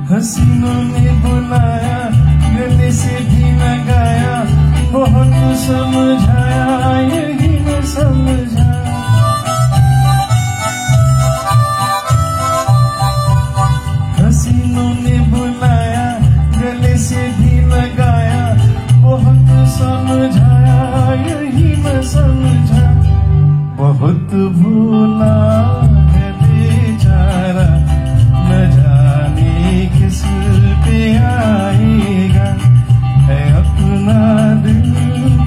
हसीनों ने बुलाया, गले से भी लगाया, बहुत समझाया, यही न समझा। हसीनों ने बुलाया, गले से भी लगाया, बहुत समझाया, यही न समझा। बहुत भूला है बेचारा, न जाने किस पे आएगा, है अपना दिल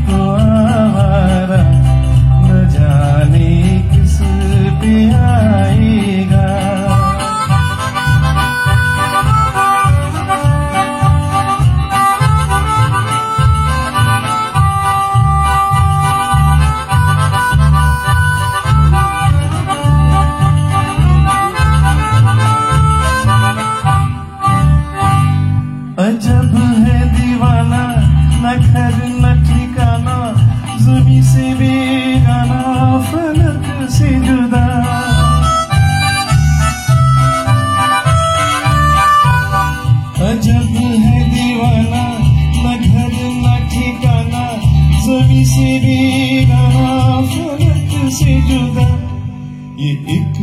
तो आवारा, न जाने किस पे आएगा। अजब है दीवाना, न घर न ठिकाना, ज़मीं से बेगाना, फलक से जुदा। अजब है दीवाना, न घर न ठिकाना, ज़मीं से बेगाना, फलक से जुदा। ये एक